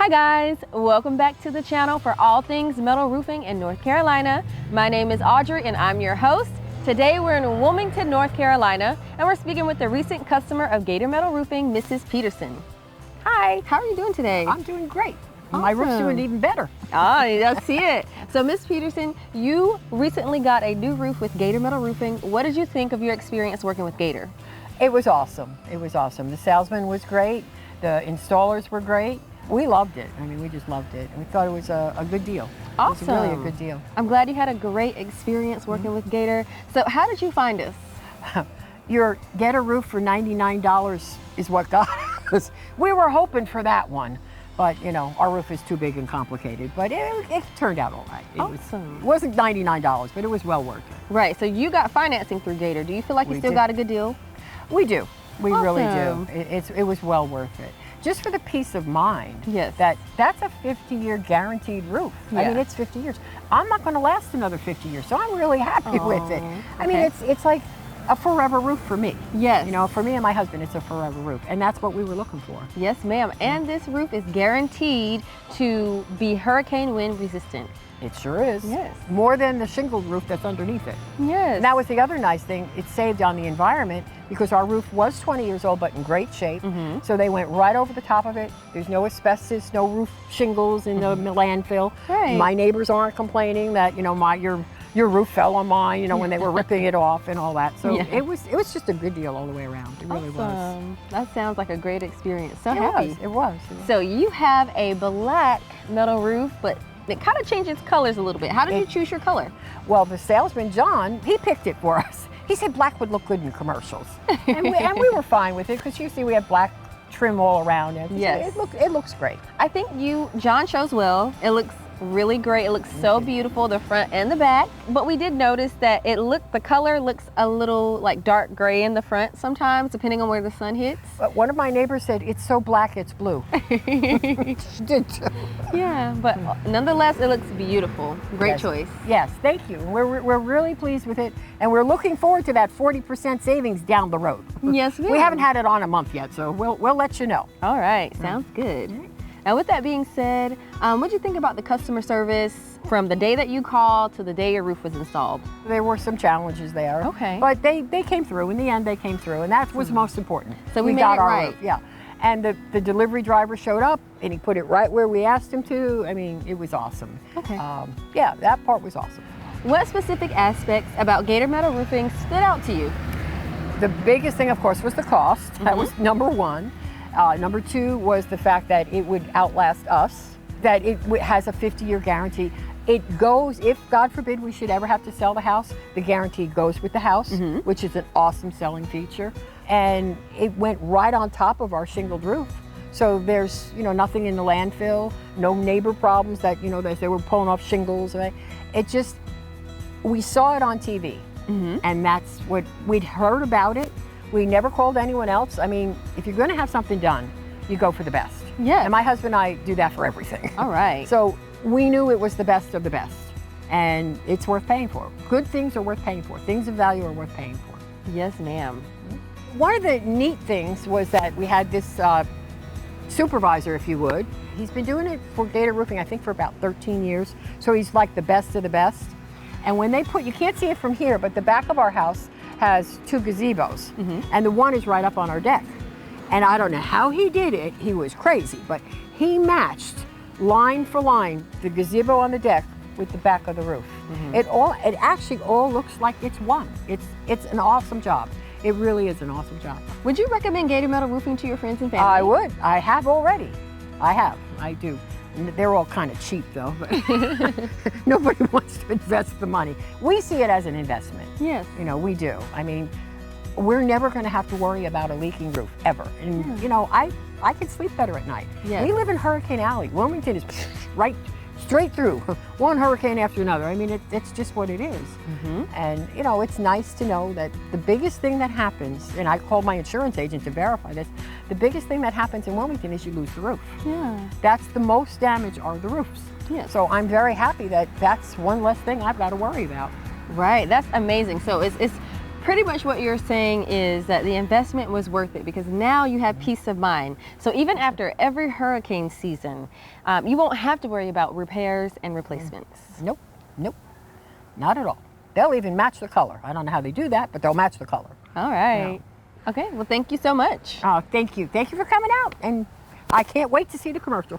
Hi guys, welcome back to the channel for all things metal roofing in North Carolina. My name is Audrey and I'm your host. Today we're in Wilmington, North Carolina, and we're speaking with the recent customer of Gator Metal Roofing, Mrs. Peterson. Hi, how are you doing today? I'm doing great. Awesome. My roof's doing even better. Ah, I see it. So Miss Peterson, you recently got a new roof with Gator Metal Roofing. What did you think of your experience working with Gator? It was awesome. It was awesome. The salesman was great. The installers were great. We loved it. I mean, we just loved it. And we thought it was a good deal. Awesome. It was really a good deal. I'm glad you had a great experience working with Gator. So how did you find us? Your Gator roof for $99 is what got us. We were hoping for that one. But, you know, our roof is too big and complicated. But it turned out all right. Awesome. It wasn't $99, but it was well worth it. Right. So you got financing through Gator. Do you feel like you still got a good deal? We do. We really Awesome. do. It was well worth it. Just for the peace of mind. Yes. That's a 50-year guaranteed roof. Yeah. I mean, it's 50 years. I'm not going to last another 50 years, so I'm really happy with it. I mean, it's like a forever roof for me. Yes. You know, for me and my husband, it's a forever roof, and that's what we were looking for. Yes, ma'am. And this roof is guaranteed to be hurricane wind resistant. It sure is. Yes. More than the shingled roof that's underneath it. Yes. And that was the other nice thing. It saved on the environment because our roof was 20 years old, but in great shape. So they went right over the top of it. There's no asbestos, no roof shingles in the landfill. Right. My neighbors aren't complaining that, you know, your roof fell on mine, you know, when they were ripping it off and all that. So it was just a good deal all the way around. It really was. That sounds like a great experience. So It happy. was. So you have a black metal roof, but it kind of changes colors a little bit. How did you choose your color? Well, the salesman, John, he picked it for us. He said black would look good in commercials. and we were fine with it because you see we have black trim all around it. Yes. It looks great. I think John chose well. It looks really great. It looks so beautiful, the front and the back. But we did notice that the color looks a little like dark gray in the front sometimes, depending on where the sun hits. But one of my neighbors said, it's so black, it's blue. She did too. Yeah, but nonetheless, it looks beautiful. Great choice. Yes, thank you. We're really pleased with it, and we're looking forward to that 40% savings down the road. Yes, ma'am. We haven't had it on a month yet, so we'll let you know. All right, sounds good. Now, with that being said, what did you think about the customer service from the day that you called to the day your roof was installed? There were some challenges there. Okay. But they came through. In the end, they came through, and that was most important. So we made got it our right. roof, yeah. And the delivery driver showed up, and he put it right where we asked him to. I mean, it was awesome. Okay. Yeah, that part was awesome. What specific aspects about Gator Metal Roofing stood out to you? The biggest thing, of course, was the cost. That was number one. Number two was the fact that it would outlast us, that it has a 50-year guarantee. It goes, if God forbid we should ever have to sell the house, the guarantee goes with the house, which is an awesome selling feature. And it went right on top of our shingled roof. So there's, you know, nothing in the landfill, no neighbor problems that, you know, that they were pulling off shingles. It just, we saw it on TV, and that's what we'd heard about it. We never called anyone else. I mean, if you're going to have something done, you go for the best. Yeah. And my husband and I do that for everything. All right. So we knew it was the best of the best, and it's worth paying for. Good things are worth paying for. Things of value are worth paying for. Yes, ma'am. One of the neat things was that we had this supervisor, if you would. He's been doing it for Gator Roofing, I think, for about 13 years. So he's like the best of the best. And when they you can't see it from here, but the back of our house has two gazebos, and the one is right up on our deck. And I don't know how he did it. He was crazy, but he matched line for line the gazebo on the deck with the back of the roof. It actually all looks like it's one. It's an awesome job. It really is an awesome job. Would you recommend Gator Metal Roofing to your friends and family? I would. I have already. I do. They're all kind of cheap though, but nobody wants to invest the money. We see it as an investment. Yes. You know, we do. I mean, we're never going to have to worry about a leaking roof, ever. And, you know, I can sleep better at night. Yes. We live in Hurricane Alley. Wilmington is right straight through, one hurricane after another. I mean, it's just what it is. And, you know, it's nice to know that the biggest thing that happens, and I called my insurance agent to verify this, the biggest thing that happens in Wilmington is you lose the roof. Yeah. That's the most damage are the roofs. Yeah. So I'm very happy that that's one less thing I've got to worry about. Right. That's amazing. So it's pretty much what you're saying is that the investment was worth it because now you have peace of mind. So even after every hurricane season, you won't have to worry about repairs and replacements. Nope, nope, not at all. They'll even match the color. I don't know how they do that, but they'll match the color. All right. Okay, well, thank you so much. Thank you. Thank you for coming out, and I can't wait to see the commercial.